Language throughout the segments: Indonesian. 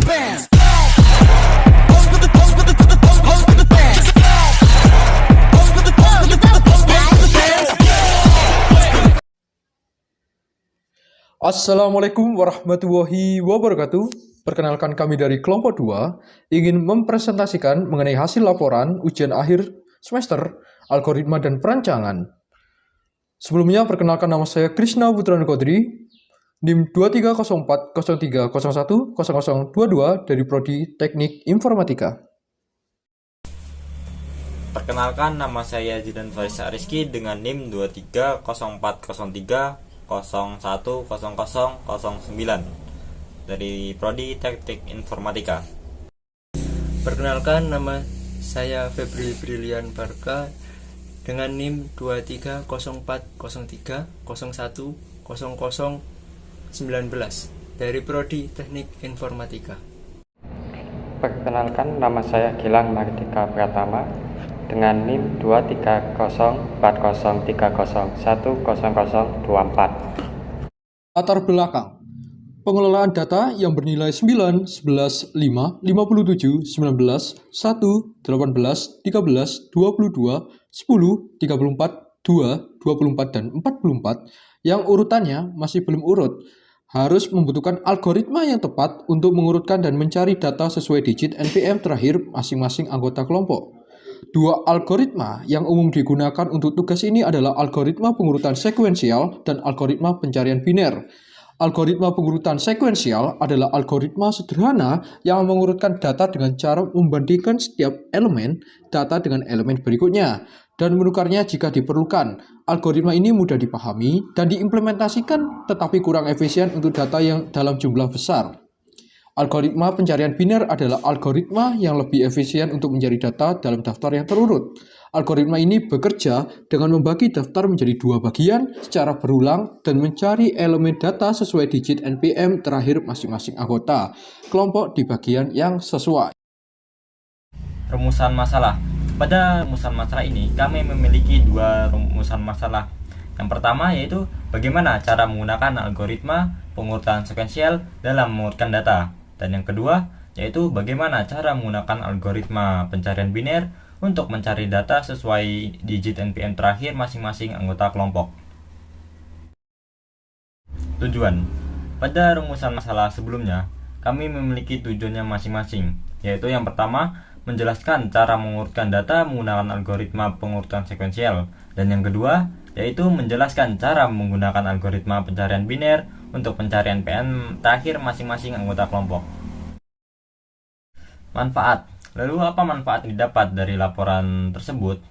bands. Assalamualaikum warahmatullahi wabarakatuh. Perkenalkan, kami dari kelompok 2 ingin mempresentasikan mengenai hasil laporan ujian akhir semester algoritma dan perancangan. Sebelumnya, perkenalkan, nama saya Krishna Putrana Kodri, NIM 230403010022 dari Prodi Teknik Informatika. Perkenalkan, nama saya Zidan Farisa Rizky dengan NIM 230403 010009 dari Prodi Teknik Informatika. Perkenalkan, nama saya Febri Brilian Barka dengan NIM 230403010019 dari Prodi Teknik Informatika. Perkenalkan, nama saya Gilang Mardika Pratama dengan NIM 230403010024. Latar belakang pengelolaan data yang bernilai 9, 11, 5, 57, 19, 1, 18, 13, 22, 10, 34, 2, 24, dan 44 yang urutannya masih belum urut harus membutuhkan algoritma yang tepat untuk mengurutkan dan mencari data sesuai digit NPM terakhir masing-masing anggota kelompok. Dua algoritma yang umum digunakan untuk tugas ini adalah algoritma pengurutan sekuensial dan algoritma pencarian biner. Algoritma pengurutan sekuensial adalah algoritma sederhana yang mengurutkan data dengan cara membandingkan setiap elemen data dengan elemen berikutnya dan menukarnya jika diperlukan. Algoritma ini mudah dipahami dan diimplementasikan, tetapi kurang efisien untuk data yang dalam jumlah besar. Algoritma pencarian biner adalah algoritma yang lebih efisien untuk mencari data dalam daftar yang terurut. Algoritma ini bekerja dengan membagi daftar menjadi dua bagian secara berulang dan mencari elemen data sesuai digit NPM terakhir masing-masing anggota kelompok di bagian yang sesuai. Rumusan masalah. Pada rumusan masalah ini, kami memiliki dua rumusan masalah. Yang pertama yaitu bagaimana cara menggunakan algoritma pengurutan sekuensial dalam mengurutkan data. Dan yang kedua yaitu bagaimana cara menggunakan algoritma pencarian biner untuk mencari data sesuai digit NPM terakhir masing-masing anggota kelompok. Tujuan. Pada rumusan masalah sebelumnya, kami memiliki tujuannya masing-masing, yaitu yang pertama, menjelaskan cara mengurutkan data menggunakan algoritma pengurutan sekuensial, dan yang kedua, yaitu menjelaskan cara menggunakan algoritma pencarian biner untuk pencarian PN terakhir masing-masing anggota kelompok. Manfaat. Lalu apa manfaat yang didapat dari laporan tersebut?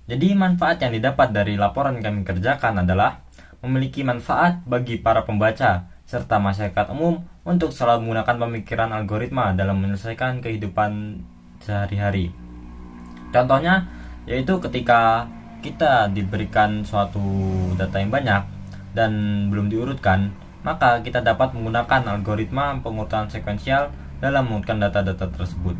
Jadi manfaat yang didapat dari laporan yang kami kerjakan adalah memiliki manfaat bagi para pembaca serta masyarakat umum untuk selalu menggunakan pemikiran algoritma dalam menyelesaikan kehidupan sehari-hari. Contohnya yaitu ketika kita diberikan suatu data yang banyak dan belum diurutkan, maka kita dapat menggunakan algoritma pengurutan sekuensial dalam mengurutkan data-data tersebut.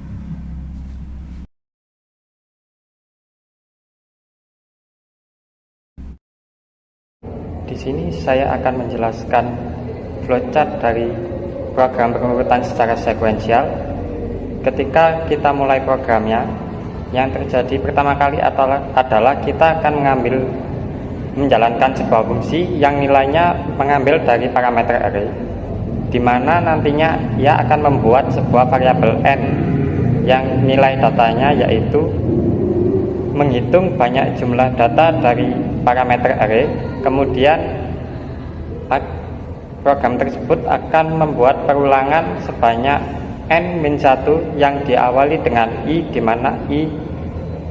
Di sini saya akan menjelaskan flowchart dari program pengurutan secara sekuensial. Ketika kita mulai programnya, yang terjadi pertama kali adalah kita akan menjalankan sebuah fungsi yang nilainya mengambil dari parameter array, di mana nantinya ia akan membuat sebuah variabel n yang nilai datanya yaitu menghitung banyak jumlah data dari parameter array. Kemudian program tersebut akan membuat perulangan sebanyak n-1 yang diawali dengan i, di mana i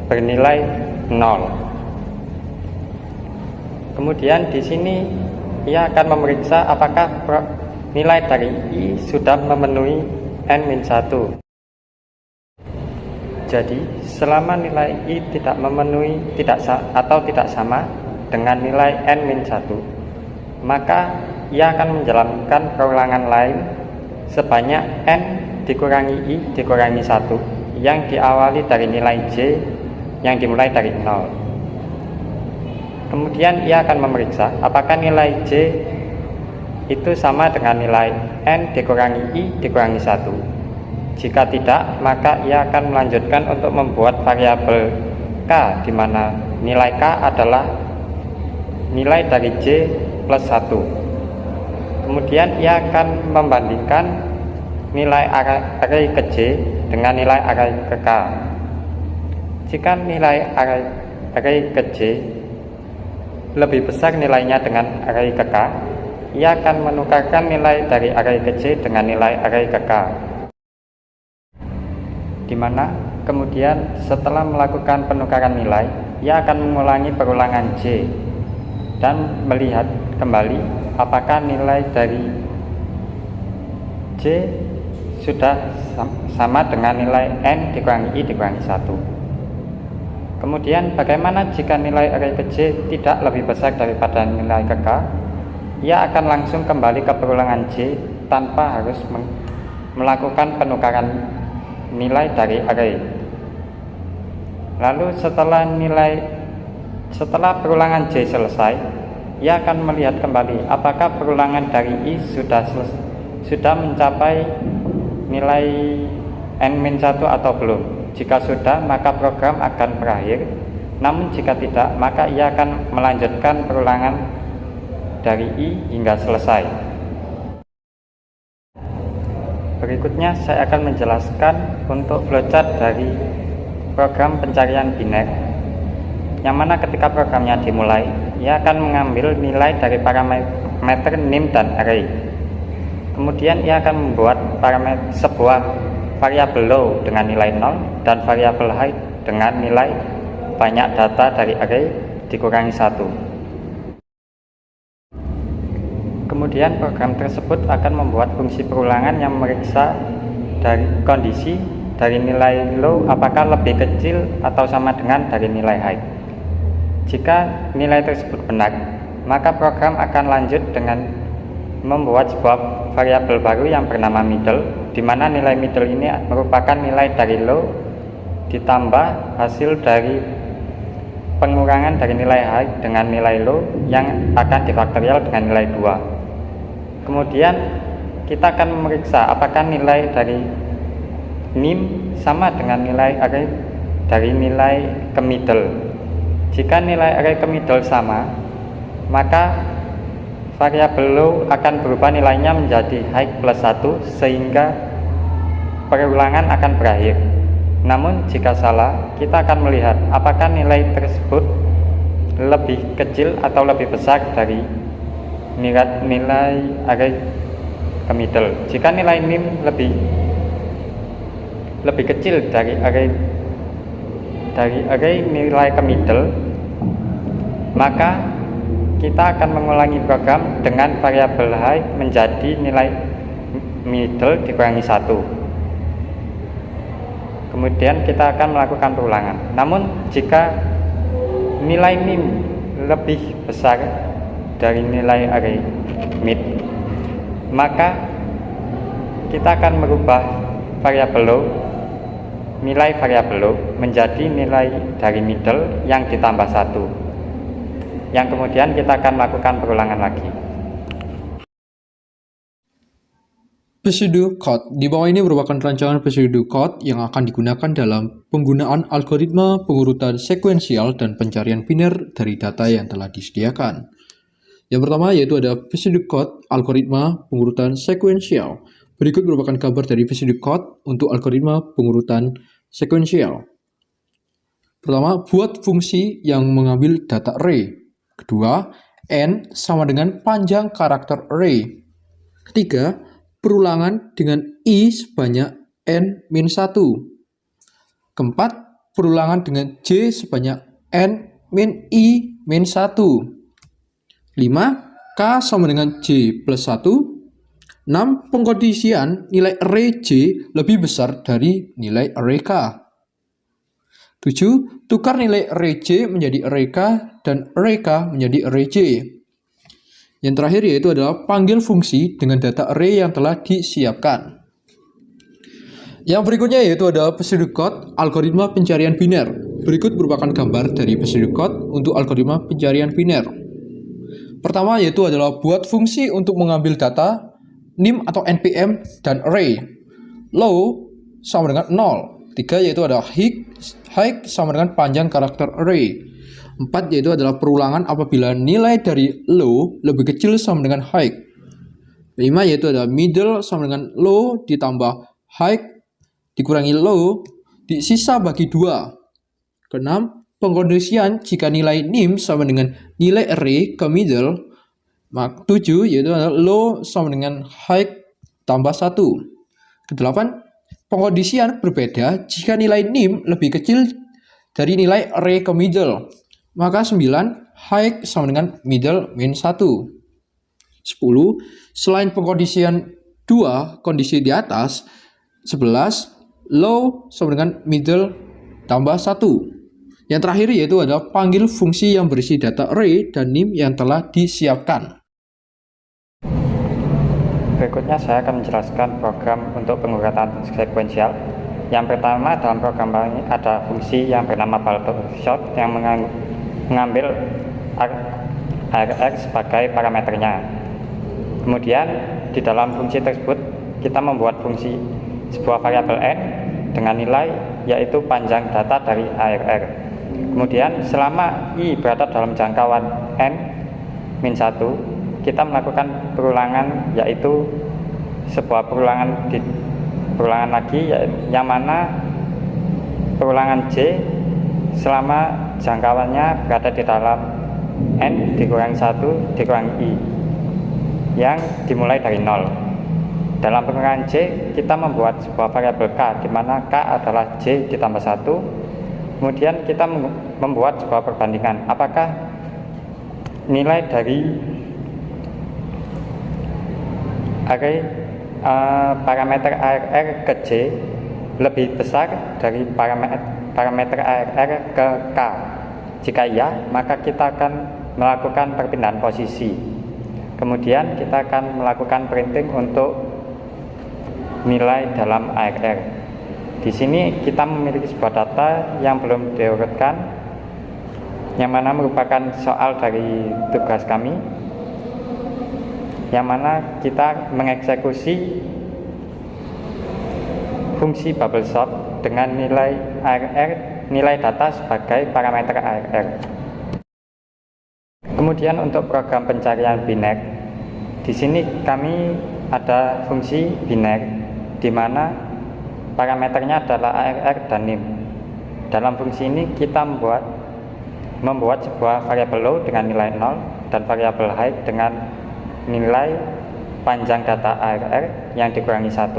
bernilai 0. Kemudian di sini ia akan memeriksa apakah nilai dari i sudah memenuhi n-1. Jadi selama nilai i tidak memenuhi tidak sama dengan nilai n-1, maka ia akan menjalankan perulangan lain sebanyak n dikurangi i dikurangi 1 yang diawali dari nilai j yang dimulai dari 0. Kemudian ia akan memeriksa apakah nilai j itu sama dengan nilai n dikurangi i dikurangi 1 Jika tidak, maka ia akan melanjutkan untuk membuat variabel K, di mana nilai K adalah nilai dari J plus 1. Kemudian ia akan membandingkan nilai array ke J dengan nilai array ke K. Jika nilai array ke J lebih besar nilainya dengan array ke K, ia akan menukarkan nilai dari array ke J dengan nilai array ke K, di mana kemudian setelah melakukan penukaran nilai, ia akan mengulangi perulangan J dan melihat kembali apakah nilai dari J sudah sama dengan nilai N dikurangi I dikurangi 1. Kemudian bagaimana jika nilai array ke J tidak lebih besar daripada nilai ke K? Ia akan langsung kembali ke perulangan J tanpa harus melakukan penukaran nilai dari array. Lalu setelah perulangan J selesai, ia akan melihat kembali apakah perulangan dari I sudah mencapai nilai N-1 atau belum. Jika sudah, maka program akan berakhir. Namun jika tidak, maka ia akan melanjutkan perulangan dari I hingga selesai. Berikutnya saya akan menjelaskan untuk flowchart dari program pencarian biner, yang mana ketika programnya dimulai, ia akan mengambil nilai dari parameter name dan array. Kemudian ia akan membuat sebuah variabel low dengan nilai 0 dan variabel high dengan nilai banyak data dari array dikurangi 1. Kemudian program tersebut akan membuat fungsi perulangan yang memeriksa dari kondisi dari nilai low apakah lebih kecil atau sama dengan dari nilai high. Jika nilai tersebut benar, maka program akan lanjut dengan membuat sebuah variabel baru yang bernama middle, di mana nilai middle ini merupakan nilai dari low ditambah hasil dari pengurangan dari nilai high dengan nilai low yang akan difaktorial dengan nilai 2. Kemudian kita akan memeriksa apakah nilai dari nim sama dengan nilai array dari nilai ke middle. Jika nilai array ke middle sama, maka variabel low akan berubah nilainya menjadi high plus 1 sehingga perulangan akan berakhir. Namun jika salah, kita akan melihat apakah nilai tersebut lebih kecil atau lebih besar dari nilai array ke middle. Jika nilai nim lebih kecil dari array nilai ke middle, maka kita akan mengulangi program dengan variabel high menjadi nilai middle dikurangi 1. Kemudian kita akan melakukan perulangan. Namun jika nilai nim lebih besar dari nilai array mid, maka kita akan merubah variabel low, nilai variabel low menjadi nilai dari middle yang ditambah 1, yang kemudian kita akan melakukan perulangan lagi. Pseudo code di bawah ini merupakan rancangan pseudo code yang akan digunakan dalam penggunaan algoritma pengurutan sekuensial dan pencarian biner dari data yang telah disediakan. Yang pertama yaitu ada pseudo code algoritma pengurutan sekuensial. Berikut merupakan gambar dari pseudo code untuk algoritma pengurutan sekuensial. Pertama, buat fungsi yang mengambil data array. Kedua, n sama dengan panjang karakter array. Ketiga, perulangan dengan i sebanyak n-1. Keempat, perulangan dengan j sebanyak n-i-1. 5, k sama dengan j plus 1. 6, pengkondisian nilai array j lebih besar dari nilai array k. 7, tukar nilai array j menjadi array k dan array k menjadi array j. Yang terakhir yaitu adalah panggil fungsi dengan data array yang telah disiapkan. Yang berikutnya yaitu adalah pseudocode algoritma pencarian biner. Berikut merupakan gambar dari pseudocode untuk algoritma pencarian biner. Pertama yaitu adalah buat fungsi untuk mengambil data nim atau npm dan array. Low sama dengan 0. 3 yaitu ada high sama dengan panjang karakter array. 4 yaitu adalah perulangan apabila nilai dari low lebih kecil sama dengan high. 5 yaitu ada middle sama dengan low ditambah high dikurangi low disisa bagi 2. Keenam, pengkondisian jika nilai nim sama dengan nilai array ke middle. 7 yaitu adalah low sama dengan high tambah 1. Kedelapan, pengkondisian berbeda jika nilai nim lebih kecil dari nilai array ke middle. Maka 9, high sama dengan middle min 1. 10, selain pengkondisian 2 kondisi di atas. 11, low sama dengan middle tambah 1. Yang terakhir yaitu ada panggil fungsi yang berisi data array dan nim yang telah disiapkan. Berikutnya saya akan menjelaskan program untuk penguraian sekuensial. Yang pertama dalam program ini ada fungsi yang bernama bubble sort yang mengambil ARR sebagai parameternya. Kemudian di dalam fungsi tersebut kita membuat fungsi sebuah variabel n dengan nilai yaitu panjang data dari ARR. Kemudian selama i berada dalam jangkauan n min 1, kita melakukan perulangan yaitu sebuah perulangan lagi yang mana perulangan j selama jangkauannya berada di dalam n dikurangi 1 dikurangi i yang dimulai dari 0. Dalam perulangan j kita membuat sebuah variabel k di mana k adalah j ditambah 1. Kemudian kita membuat sebuah perbandingan apakah nilai dari array parameter ARR ke J lebih besar dari parameter ARR ke K. Jika iya, maka kita akan melakukan perpindahan posisi. Kemudian kita akan melakukan printing untuk nilai dalam ARR. Di sini kita memiliki sebuah data yang belum diurutkan, yang mana merupakan soal dari tugas kami, yang mana kita mengeksekusi fungsi bubble sort dengan nilai ARR, nilai data sebagai parameter ARR. Kemudian untuk program pencarian biner, di sini kami ada fungsi biner di mana parameternya adalah ARR dan nim. Dalam fungsi ini kita membuat sebuah variabel low dengan nilai 0 dan variabel high dengan nilai panjang data ARR yang dikurangi 1.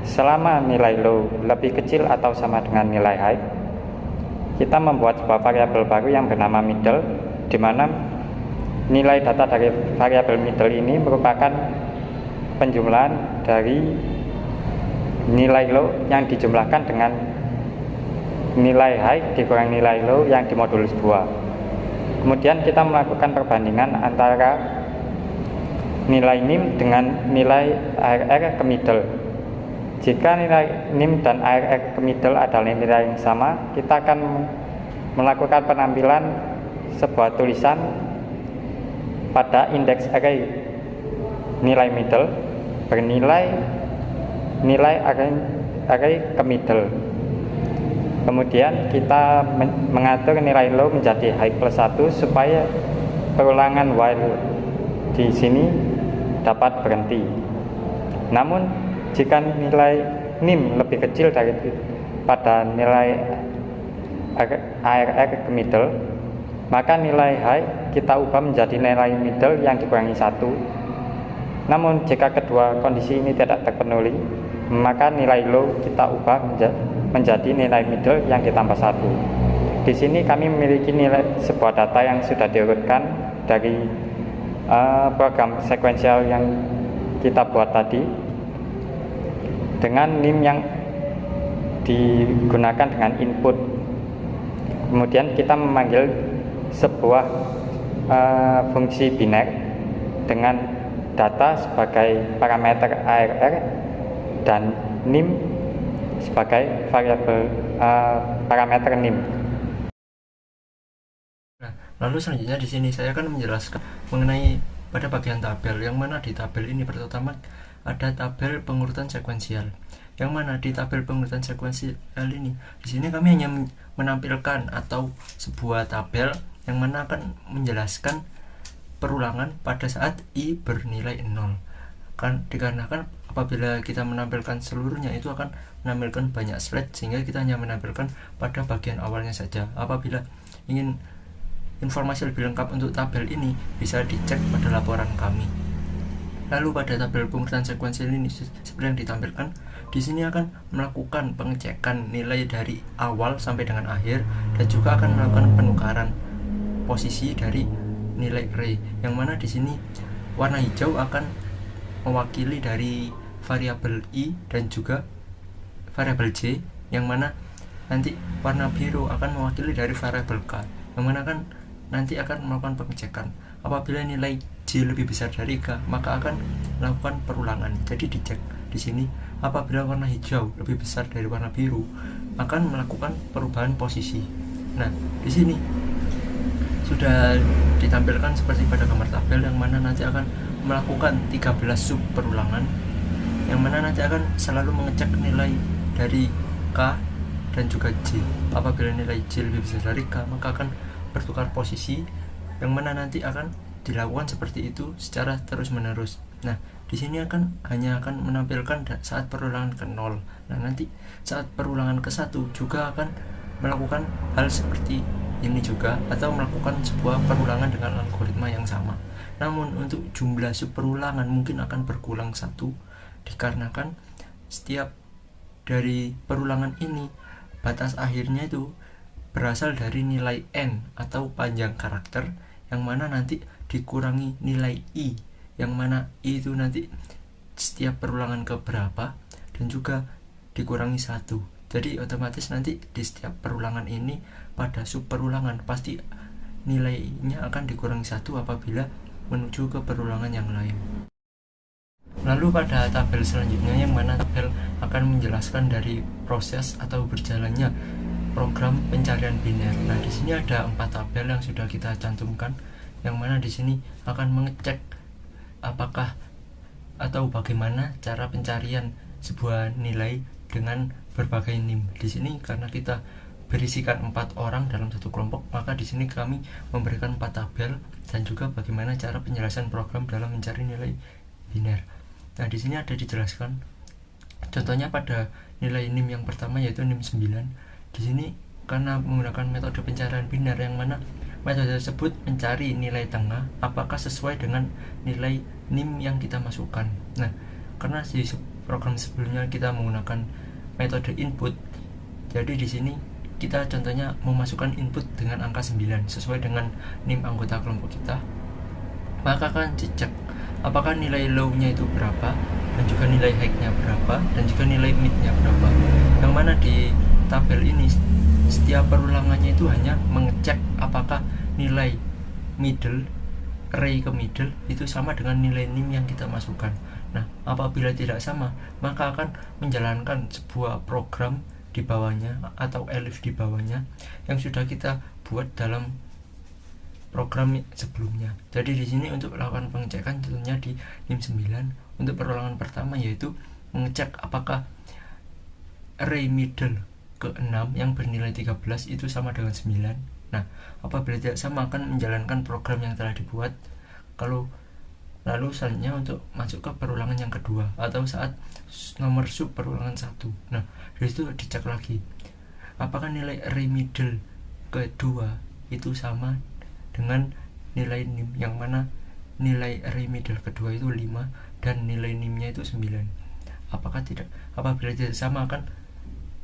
Selama nilai low lebih kecil atau sama dengan nilai high, kita membuat sebuah variabel baru yang bernama middle, di mana nilai data dari variabel middle ini merupakan penjumlahan dari nilai low yang dijumlahkan dengan nilai high dikurangi nilai low yang dimodulus 2. Kemudian kita melakukan perbandingan antara nilai nim dengan nilai ARR ke middle. Jika nilai nim dan ARR ke middle adalah nilai yang sama, kita akan melakukan penampilan sebuah tulisan pada indeks array nilai middle bernilai nilai array ke middle. Kemudian kita mengatur nilai low menjadi high plus 1 supaya perulangan while di sini dapat berhenti. Namun jika nilai nim lebih kecil daripada nilai ARR ke middle, maka nilai high kita ubah menjadi nilai middle yang dikurangi 1. Namun jika kedua kondisi ini tidak terpenuhi, maka nilai low kita ubah menjadi nilai middle yang ditambah 1. Di sini kami memiliki nilai sebuah data yang sudah diurutkan dari program sekuensial yang kita buat tadi dengan nim yang digunakan dengan input. Kemudian kita memanggil sebuah fungsi biner dengan data sebagai parameter ARR dan nim sebagai variabel parameter nim. Nah, lalu selanjutnya di sini saya akan menjelaskan mengenai pada bagian tabel, yang mana di tabel ini pertama ada tabel pengurutan sekuensial. Yang mana di tabel pengurutan sekuensial ini, di sini kami hanya menampilkan atau sebuah tabel yang mana akan menjelaskan perulangan pada saat I bernilai 0. Dikarenakan apabila kita menampilkan seluruhnya itu akan menampilkan banyak slide, sehingga kita hanya menampilkan pada bagian awalnya saja. Apabila ingin informasi lebih lengkap untuk tabel ini, bisa dicek pada laporan kami. Lalu pada tabel pengurutan sekuensial ini seperti yang ditampilkan di sini akan melakukan pengecekan nilai dari awal sampai dengan akhir, dan juga akan melakukan penukaran posisi dari nilai array, yang mana di sini warna hijau akan mewakili dari variabel I dan juga variabel J, yang mana nanti warna biru akan mewakili dari variabel K, yang mana kan nanti akan melakukan pengecekan. Apabila nilai J lebih besar dari K, maka akan melakukan perulangan. Jadi dicek di sini, apabila warna hijau lebih besar dari warna biru, akan melakukan perubahan posisi. Nah, di sini sudah ditampilkan seperti pada gambar tabel, yang mana nanti akan melakukan 13 sub perulangan, yang mana nanti akan selalu mengecek nilai dari K dan juga J. Apabila nilai J lebih besar dari K, maka akan bertukar posisi, yang mana nanti akan dilakukan seperti itu secara terus-menerus. Nah, di sini hanya akan menampilkan saat perulangan ke 0. Nah, nanti saat perulangan ke 1 juga akan melakukan hal seperti ini juga, atau melakukan sebuah perulangan dengan algoritma yang sama. Namun untuk jumlah sub perulangan mungkin akan berkurang 1, dikarenakan setiap dari perulangan ini batas akhirnya itu berasal dari nilai n atau panjang karakter, yang mana nanti dikurangi nilai I, yang mana I itu nanti setiap perulangan ke berapa, dan juga dikurangi 1. Jadi otomatis nanti di setiap perulangan ini pada sub perulangan pasti nilainya akan dikurangi 1 apabila menuju ke perulangan yang lain. Lalu pada tabel selanjutnya, yang mana tabel akan menjelaskan dari proses atau berjalannya program pencarian biner. Nah, di sini ada 4 tabel yang sudah kita cantumkan, yang mana di sini akan mengecek apakah atau bagaimana cara pencarian sebuah nilai dengan berbagai NIM. Di sini karena kita berisikan 4 orang dalam satu kelompok, maka di sini kami memberikan 4 tabel dan juga bagaimana cara penjelasan program dalam mencari nilai biner. Nah, di sini ada dijelaskan contohnya pada nilai NIM yang pertama, yaitu NIM 9. Di sini karena menggunakan metode pencarian biner, yang mana metode tersebut mencari nilai tengah apakah sesuai dengan nilai NIM yang kita masukkan. Nah, karena di program sebelumnya kita menggunakan metode input, jadi di sini kita contohnya memasukkan input dengan angka 9 sesuai dengan NIM anggota kelompok kita, maka akan dicek apakah nilai low-nya itu berapa, dan juga nilai high-nya berapa, dan juga nilai mid-nya berapa. Yang mana di tabel ini setiap perulangannya itu hanya mengecek apakah nilai middle, array ke middle itu sama dengan nilai NIM yang kita masukkan. Nah, apabila tidak sama, maka akan menjalankan sebuah program di bawahnya atau elif di bawahnya yang sudah kita buat dalam program sebelumnya. Jadi di sini untuk melakukan pengecekan tentunya di NIM 9 untuk perulangan pertama, yaitu mengecek apakah array middle ke 6 yang bernilai 13 itu sama dengan 9. Nah, apabila tidak sama akan menjalankan program yang telah dibuat. Lalu selanjutnya untuk masuk ke perulangan yang kedua atau saat nomor sub perulangan 1. Nah, dari situ dicek lagi apakah nilai array middle kedua itu sama dengan nilai NIM, yang mana nilai array middle kedua itu 5 dan nilai NIM-nya itu 9. Apakah tidak? Apabila tidak sama akan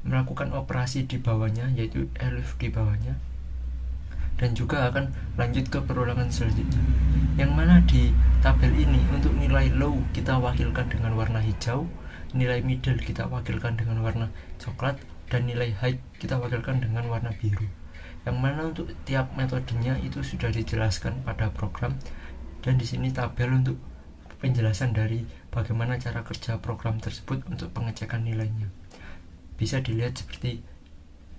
melakukan operasi di bawahnya, yaitu elif di bawahnya, dan juga akan lanjut ke perulangan selanjutnya, yang mana di tabel ini untuk nilai low kita wakilkan dengan warna hijau, nilai middle kita wakilkan dengan warna coklat, dan nilai high kita wakilkan dengan warna biru. Yang mana untuk tiap metodenya itu sudah dijelaskan pada program, dan di sini tabel untuk penjelasan dari bagaimana cara kerja program tersebut untuk pengecekan nilainya. Bisa dilihat seperti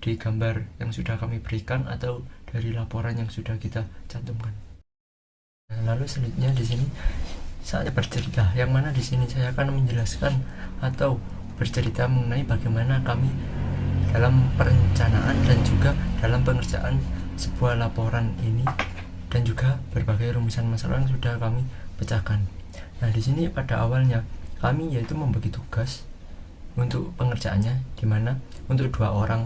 di gambar yang sudah kami berikan atau dari laporan yang sudah kita cantumkan. Nah, lalu selanjutnya di sini saya bercerita, yang mana di sini saya akan menjelaskan atau bercerita mengenai bagaimana kami dalam perencanaan dan juga dalam pengerjaan sebuah laporan ini, dan juga berbagai rumusan masalah yang sudah kami pecahkan. Nah, di sini pada awalnya kami yaitu membagi tugas untuk pengerjaannya, di mana untuk 2 orang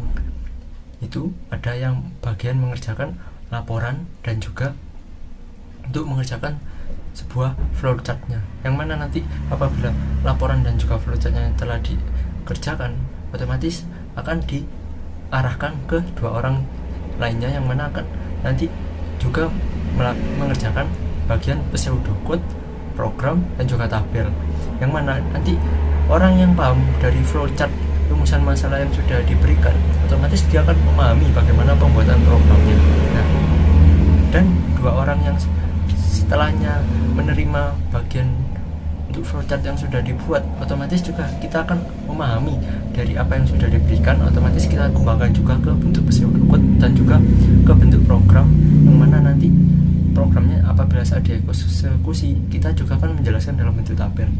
itu ada yang bagian mengerjakan laporan dan juga untuk mengerjakan sebuah flowchartnya, yang mana nanti apabila laporan dan juga flowchartnya telah dikerjakan, otomatis akan diarahkan ke 2 orang lainnya, yang mana akan nanti juga mengerjakan bagian pseudocode, program, dan juga tabel, yang mana nanti orang yang paham dari flowchart rumusan masalah yang sudah diberikan, otomatis dia akan memahami bagaimana pembuatan programnya. Nah, dan 2 orang yang setelahnya menerima bagian untuk flowchart yang sudah dibuat, otomatis juga kita akan memahami dari apa yang sudah diberikan, otomatis kita kembangkan juga ke bentuk pseudocode dan juga ke bentuk program, yang mana nanti programnya apabila saat dieksekusi kita juga akan menjelaskan dalam bentuk tabel.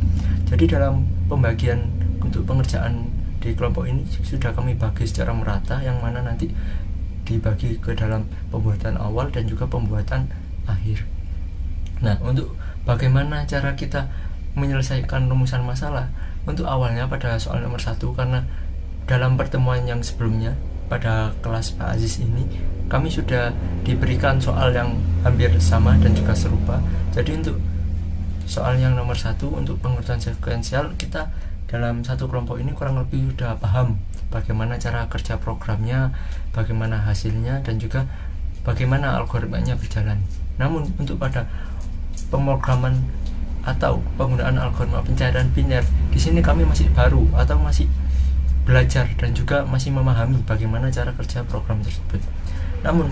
Jadi dalam pembagian untuk pengerjaan di kelompok ini sudah kami bagi secara merata, yang mana nanti dibagi ke dalam pembuatan awal dan juga pembuatan akhir. Nah, untuk bagaimana cara kita menyelesaikan rumusan masalah, untuk awalnya pada soal nomor 1, karena dalam pertemuan yang sebelumnya pada kelas Pak Aziz ini kami sudah diberikan soal yang hampir sama dan juga serupa. Jadi untuk soal yang nomor 1 untuk pengurutan sekuensial, kita dalam satu kelompok ini kurang lebih sudah paham bagaimana cara kerja programnya, bagaimana hasilnya, dan juga bagaimana algoritmanya berjalan. Namun untuk pada pemrograman atau penggunaan algoritma pencarian biner, di sini kami masih baru atau masih belajar dan juga masih memahami bagaimana cara kerja program tersebut. Namun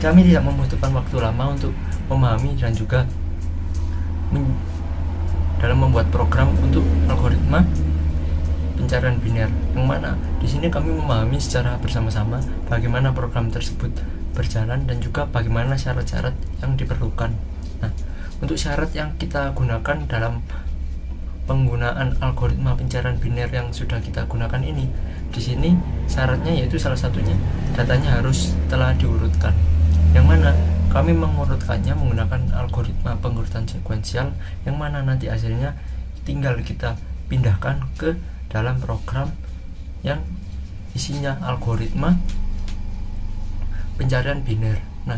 kami tidak membutuhkan waktu lama untuk memahami dan juga dalam membuat program untuk algoritma pencarian biner, yang mana di sini kami memahami secara bersama-sama bagaimana program tersebut berjalan dan juga bagaimana syarat-syarat yang diperlukan. Nah, untuk syarat yang kita gunakan dalam penggunaan algoritma pencarian biner yang sudah kita gunakan ini, di sini syaratnya yaitu salah satunya datanya harus telah diurutkan, yang mana kami mengurutkannya menggunakan algoritma pengurutan sekuensial, yang mana nanti hasilnya tinggal kita pindahkan ke dalam program yang isinya algoritma pencarian biner. Nah,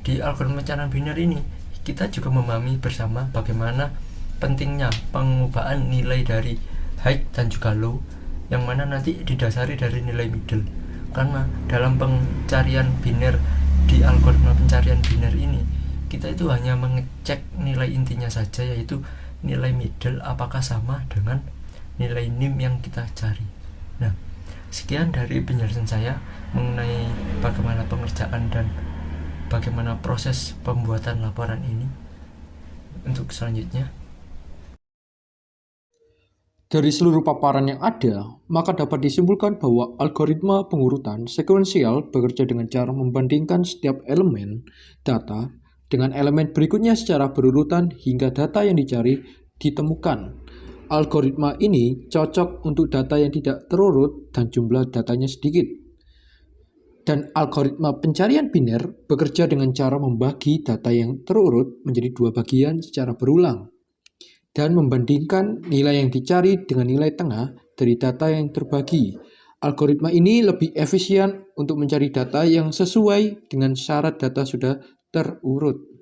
di algoritma pencarian biner ini kita juga memahami bersama bagaimana pentingnya pengubaan nilai dari high dan juga low, yang mana nanti didasari dari nilai middle. Karena dalam pencarian biner di algoritma pencarian biner ini, kita itu hanya mengecek nilai intinya saja, yaitu nilai middle apakah sama dengan nilai NIM yang kita cari. Nah, sekian dari penjelasan saya mengenai bagaimana pengerjaan dan bagaimana proses pembuatan laporan ini. Untuk selanjutnya, Dari seluruh paparan yang ada, maka dapat disimpulkan bahwa algoritma pengurutan sekuensial bekerja dengan cara membandingkan setiap elemen data dengan elemen berikutnya secara berurutan hingga data yang dicari ditemukan. Algoritma ini cocok untuk data yang tidak terurut dan jumlah datanya sedikit. Dan algoritma pencarian biner bekerja dengan cara membagi data yang terurut menjadi 2 bagian secara berulang dan membandingkan nilai yang dicari dengan nilai tengah dari data yang terbagi. Algoritma ini lebih efisien untuk mencari data yang sesuai dengan syarat data sudah terurut.